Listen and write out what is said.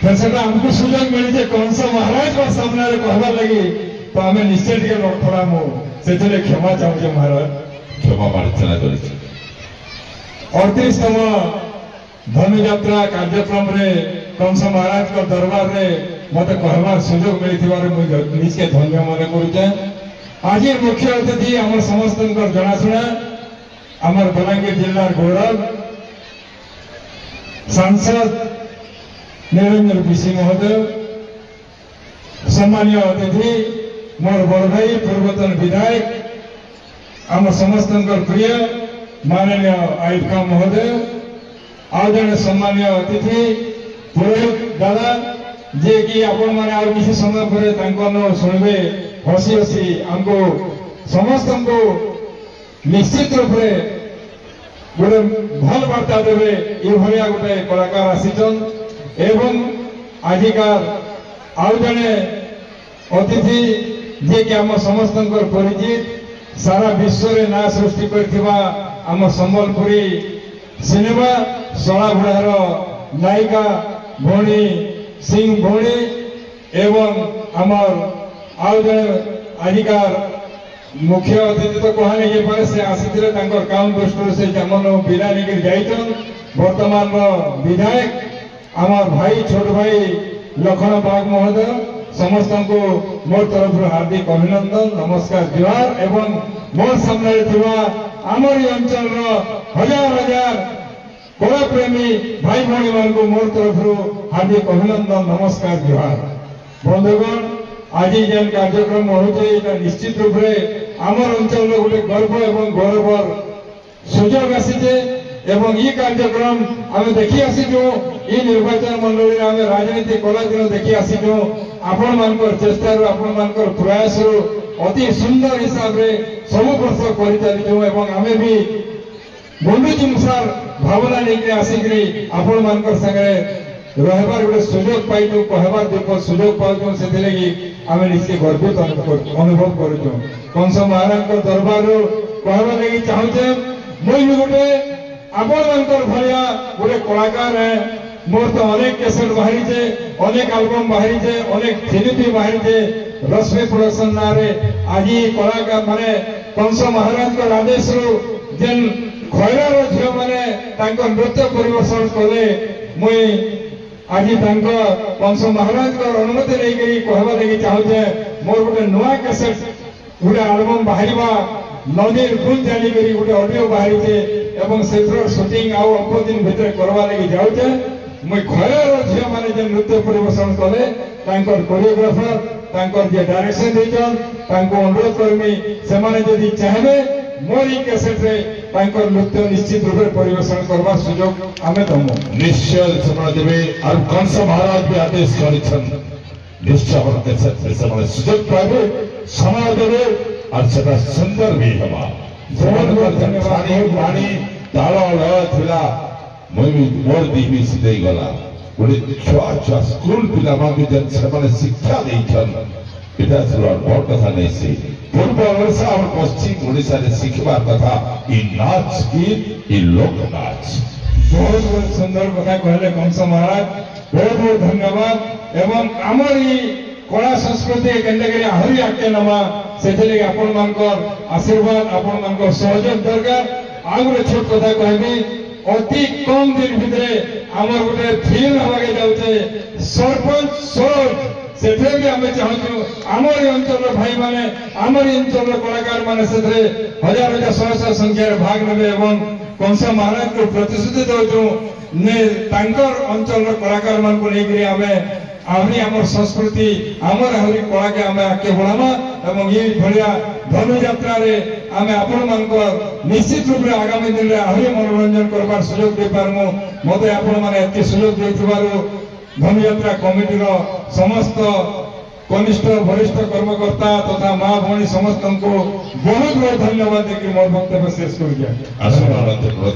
सेटा हमको सुजोग मिली कंस महाराज का सामने कहवा लगी तो आम निश्चय टे लड़खड़ामु से क्षमा चाहूचे महाराज क्षमा प्रार्थना कर 38तम धनुयात्रा कार्यक्रम रे कंस महाराज का दरबार रे मत कहवार सुजोग मिली निजे धन्य मन करुचे। आज मुख्य अतिथि आम समस्त जनाशुना आमर बलांगीर जिलार गौरव सांसद निरंजन विशी महोदय, सम्मानीय अतिथि मोर बड़ भाई पूर्वतन विधायक आम समस्त प्रिय माननीय आयुक्ता महोदय, आज जड़े सम्मानीय अतिथि पुरोहित दादा जे कि आपण मैंने आउ किसी समय पर शुणवे हसी हसी आमको समस्त को निश्चित रूप से गोटे भल वार्ता देवे ये गोटे कलाकार आसीचन एवं आजिकार आउ जड़े अतिथि जे कि आम समस्त परिचित सारा विश्व में ना सृष्टि करथिबा आम संबलपुरी सिनेमा सलाभुड़ार नायिका भौणी सिंह भौणी एवं आमर आउ जड़े आजिकार मुख्य अतिथि तो कहा नहीं पारे से आसी काम दृष्टि से जमन बिना लेकर जाइछन वर्तमान विधायक आमर भाई छोट भाई लखन बाग महोदय समस्त को मोर तरफ हार्दिक अभिनंदन नमस्कार जोहार एवं मोर सामने आमर अंचल हजार हजार कला प्रेमी भाई भाई मान को मोर तरफ हार्दिक अभिनंदन नमस्कार जोहार। बंधुगण आज जेन कार्यक्रम होचे निश्चित रूप से आमर अंचल गोटे गर्व एवं गौरवर सुजोग आसीचे एवं ये कार्यक्रम आम देखी आसीचु ये निर्वाचन मंडली आम राजनीति कला दिन देखी आसीचु आपण मानकर चेष्टार आपण मानकर प्रयास अति सुंदर हिसाब रे सब वर्ष कर चलीचु एवं आमे भी बंधुजिमुसार भावना लेके आसिकी आपण मानकर संगे रहबार गोटे सुजोग पाइचु कहबार जो सुजोग पाचु से लगी आम निश्चय गर्वित अनुभव करुचु। कंस महाराज दरबार कहवा लगी चाहूचे मुई गोटे आपण मानकर भाया गोटे कलाकार है मोर तो अनेक कैसेट बाहरी चे अनेक एल्बम बाहरी चे अनेक फिल्म बाहरी चे रश्मि प्रोडक्शन ना रे आज कलाकार माने कंस महाराज आदेश जेन खैरार झील मैंने नृत्य परिवेशन कले मुई आज कंस महाराज अनुमति नहीं कहवा लगी चाहूचे मोर गोटे नुआ कैसेट गोटे एल्बम बाहर नदीर गुण जानी गोटे ऑडियो बाहरी चे एवं से शूटिंग आउ अल्प दिन भितर करवा लगी जाऊचे मुई खैरार झील मैंने जो नृत्य परिवेशन कले कोरियोग्राफर जे डायरेक्शन देचन अनुरोध करमी से जदि चाहे मोर ई कैसेट रे नृत्य निश्चित रूप से परिवेशन करवा सुजोग आमे दमु निश्चय समय देवे और कंस महाराज भी आदेश करिछन निश्चय हम कैसेट रे समय सुजोग पाबे समय देवे और सेटा सुंदर भी हवा बहुत बहुत धन्यवाद। वाणी ताल लय थिला मुई मोर दीबी सिधै गला गोटे छुआ छुआ स्कूल पिला मानक जन से शिक्षा देछन एटा सुरार बड़ कथा नहीं से पूर्व ओडिशा और पश्चिम ओडिशा रे शिखबार कथा ई नाच गीत ई लोक नाच बहुत बहुत सुंदर कथा कहले कंस महाराज बहुत बहुत धन्यवाद एवं आमर ई कला संस्कृति केंद्र आहरी आगे नवा से आपण मानकर आशीर्वाद आपण मानकर सहयोग दरकार आ गोटे छोट कथा कहबी अति कम दिन भितरे आमर गोटे फिल्म हवाके जाउचे सरपंच सरोज से चाहूँ आमर अंचल भाई माने आमर अंचल कलाकार माने से हजार हजार शह शह संख्यार भाग ने कंस महाराज को प्रतिश्रुति दौचु ने अंचल कलाकार मान को लेकर आमे आहरी आम संस्कृति आमर आहरी कला के आम आगे बढ़ावा एवं ये भाया धनुयात्रा आम आपण मानकर निश्चित रूप से आगामी दिन में आहरी मनोरंजन करवार सुजोग दे पारमु मते आपण माने एते सुजोग देथिबारु धनुयात्रा कमिटी समस्त कनिष्ठ वरिष्ठ कर्मकर्ता तथा माँ भौणी समस्त को बहुत बहुत धन्यवाद देकर मोर वक्तव्य शेष कर